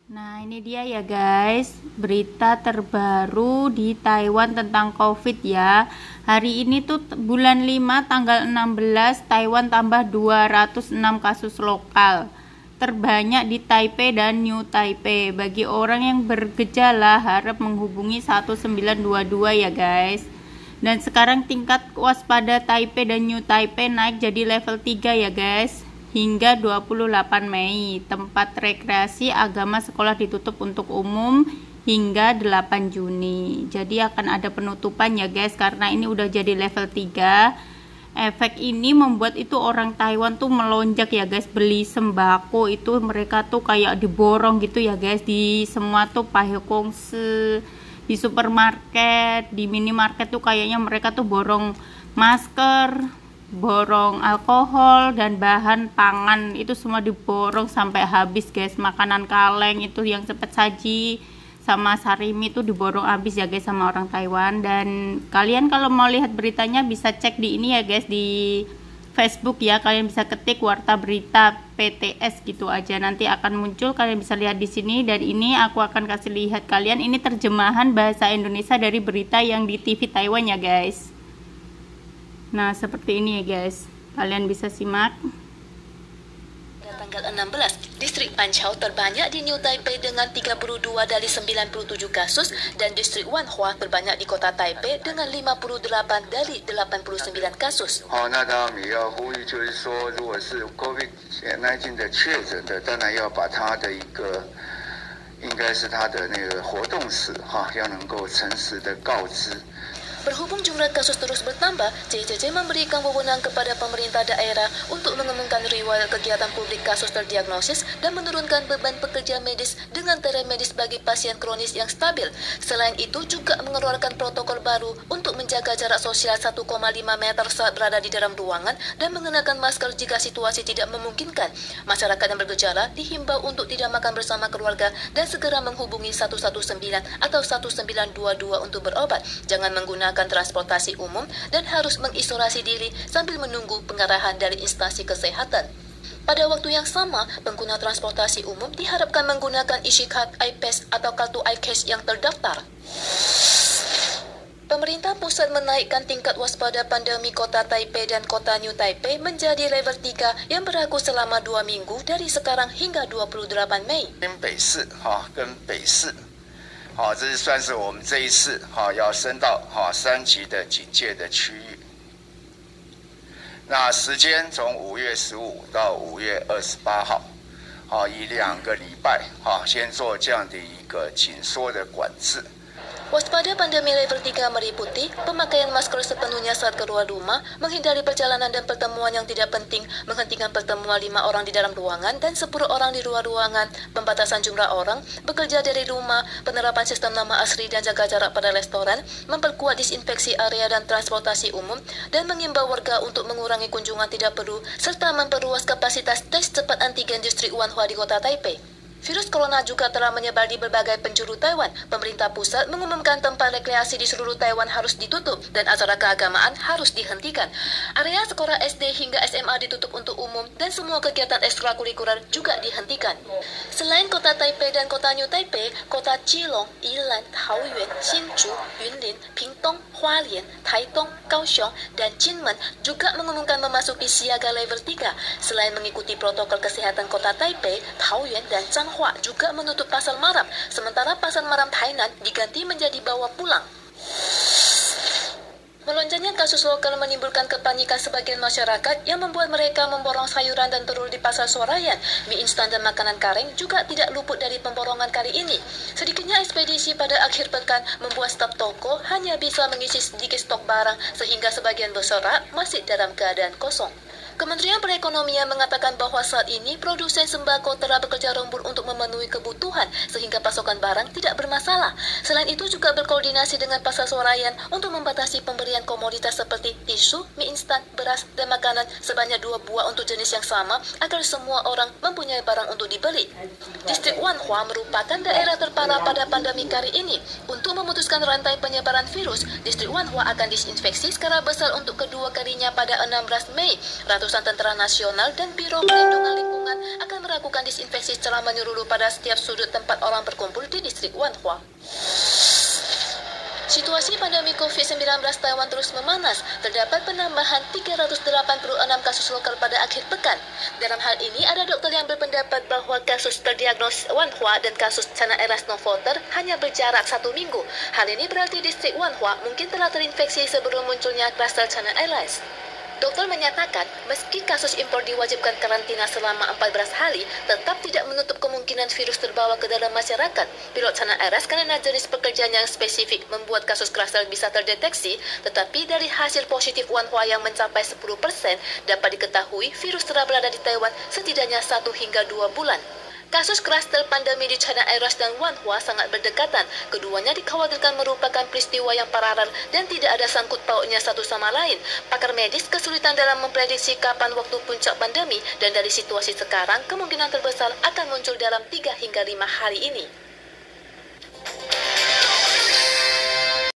Nah, ini dia ya guys, berita terbaru di Taiwan tentang COVID ya. Hari ini tuh bulan 5 tanggal 16, Taiwan tambah 206 kasus lokal. Terbanyak di Taipei dan New Taipei. Bagi orang yang bergejala harap menghubungi 1922 ya guys. Dan sekarang tingkat waspada Taipei dan New Taipei naik jadi level 3 ya guys. Hingga 28 Mei, tempat rekreasi agama sekolah ditutup untuk umum hingga 8 Juni. Jadi akan ada penutupan ya guys, karena ini udah jadi level 3. Efek ini membuat itu orang Taiwan tuh melonjak ya guys, beli sembako itu mereka tuh kayak diborong gitu ya guys, di semua tuh pahekongse, di supermarket, di minimarket tuh kayaknya mereka tuh borong masker, borong alkohol dan bahan pangan itu semua diborong sampai habis guys. Makanan kaleng itu yang cepat saji sama sarimi itu diborong habis ya guys sama orang Taiwan. Dan kalian kalau mau lihat beritanya bisa cek di ini ya guys, di Facebook ya, kalian bisa ketik Warta Berita PTS gitu aja, nanti akan muncul, kalian bisa lihat di sini. Dan ini aku akan kasih lihat kalian, ini terjemahan bahasa Indonesia dari berita yang di TV Taiwan ya guys. Nah, seperti ini ya guys. Kalian bisa simak. Tanggal 16, distrik Panchao terbanyak di New Taipei dengan 32 dari 97 kasus dan distrik Wanhua terbanyak di kota Taipei dengan 58 dari 89 kasus. 那当然我们也要呼吁，就是说，如果是 COVID-19 的确诊的，当然要把他的一个，应该是他的那个活动史要能够诚实的告知。 Berhubung jumlah kasus terus bertambah, JCC memberikan wewenang kepada pemerintah daerah untuk mengumumkan riwayat kegiatan publik kasus terdiagnosis dan menurunkan beban pekerja medis dengan telemedis bagi pasien kronis yang stabil. Selain itu juga mengeluarkan protokol baru untuk menjaga jarak sosial 1,5 meter saat berada di dalam ruangan dan mengenakan masker jika situasi tidak memungkinkan. Masyarakat yang bergejala dihimbau untuk tidak makan bersama keluarga dan segera menghubungi 119 atau 1922 untuk berobat. Jangan menggunakan transportasi umum dan harus mengisolasi diri sambil menunggu pengarahan dari instansi kesehatan. Pada waktu yang sama, pengguna transportasi umum diharapkan menggunakan Ishikhat iPass atau kartu iCash yang terdaftar. Pemerintah pusat menaikkan tingkat waspada pandemi kota Taipei dan kota New Taipei menjadi level 3 yang berlaku selama 2 minggu dari sekarang hingga 28 Mei. 这是算是我们这一次要升到3级的警戒的区域。那时间从5月15到5月28号，以2个礼拜先做这样的一个紧缩的管制。 Waspada pandemi level 3 meliputi pemakaian masker sepenuhnya saat keluar rumah, menghindari perjalanan dan pertemuan yang tidak penting, menghentikan pertemuan 5 orang di dalam ruangan dan 10 orang di luar ruangan, pembatasan jumlah orang, bekerja dari rumah, penerapan sistem nama asli dan jaga jarak pada restoran, memperkuat disinfeksi area dan transportasi umum, dan mengimbau warga untuk mengurangi kunjungan tidak perlu, serta memperluas kapasitas tes cepat antigen distrik Wanhua di kota Taipei. Virus corona juga telah menyebar di berbagai penjuru Taiwan. Pemerintah pusat mengumumkan tempat rekreasi di seluruh Taiwan harus ditutup dan acara keagamaan harus dihentikan. Area sekolah SD hingga SMA ditutup untuk umum dan semua kegiatan ekstrakurikuler juga dihentikan. Selain kota Taipei dan kota New Taipei, kota Keelung, Yilan, Taoyuan, Hsinchu, Yunlin, Pingtung, Hualien, Taitung, Kaohsiung, dan Kinmen juga mengumumkan memasuki siaga level 3. Selain mengikuti protokol kesehatan kota Taipei, Taoyuan dan Changhua juga menutup pasar malam, sementara pasar malam Tainan diganti menjadi bawa pulang. Melonjaknya kasus lokal menimbulkan kepanikan sebagian masyarakat yang membuat mereka memborong sayuran dan telur di pasar swalayan. Mie instan dan makanan kareng juga tidak luput dari pemborongan kali ini. Sedikitnya ekspedisi pada akhir pekan membuat staf toko hanya bisa mengisi sedikit stok barang sehingga sebagian besar rak masih dalam keadaan kosong. Kementerian Perekonomian mengatakan bahwa saat ini produsen sembako telah bekerja lembur untuk memenuhi kebutuhan sehingga pasokan barang tidak bermasalah. Selain itu juga berkoordinasi dengan pasar swalayan untuk membatasi pemberian komoditas seperti tisu, mie instan, beras, dan makanan sebanyak 2 buah untuk jenis yang sama agar semua orang mempunyai barang untuk dibeli. Distrik Wanhua merupakan daerah terparah pada pandemi kali ini. Untuk memutuskan rantai penyebaran virus, distrik Wanhua akan disinfeksi skala besar untuk kedua kalinya pada 16 Mei. Ratusan tentara nasional dan Biro Perlindungan Lingkungan Taiwan akan melakukan disinfeksi secara menyeluruh pada setiap sudut tempat orang berkumpul di distrik Wanhua. Situasi pandemi COVID-19 Taiwan terus memanas. Terdapat penambahan 386 kasus lokal pada akhir pekan. Dalam hal ini, ada dokter yang berpendapat bahwa kasus terdiagnos Wanhua dan kasus China Airlines Novoter hanya berjarak 1 minggu. Hal ini berarti distrik Wanhua mungkin telah terinfeksi sebelum munculnya klaster China Airlines. Dokter menyatakan, meski kasus impor diwajibkan karantina selama 14 hari, tetap tidak menutup kemungkinan virus terbawa ke dalam masyarakat. Pilot China Airlines karena jenis pekerjaan yang spesifik membuat kasus klaster bisa terdeteksi, tetapi dari hasil positif Wanhua yang mencapai 10%, dapat diketahui virus telah berada di Taiwan setidaknya 1 hingga 2 bulan. Kasus klaster pandemi di China Airlines dan Wanhua sangat berdekatan. Keduanya dikhawatirkan merupakan peristiwa yang paralel dan tidak ada sangkut pautnya satu sama lain. Pakar medis kesulitan dalam memprediksi kapan waktu puncak pandemi, dan dari situasi sekarang kemungkinan terbesar akan muncul dalam 3 hingga 5 hari ini.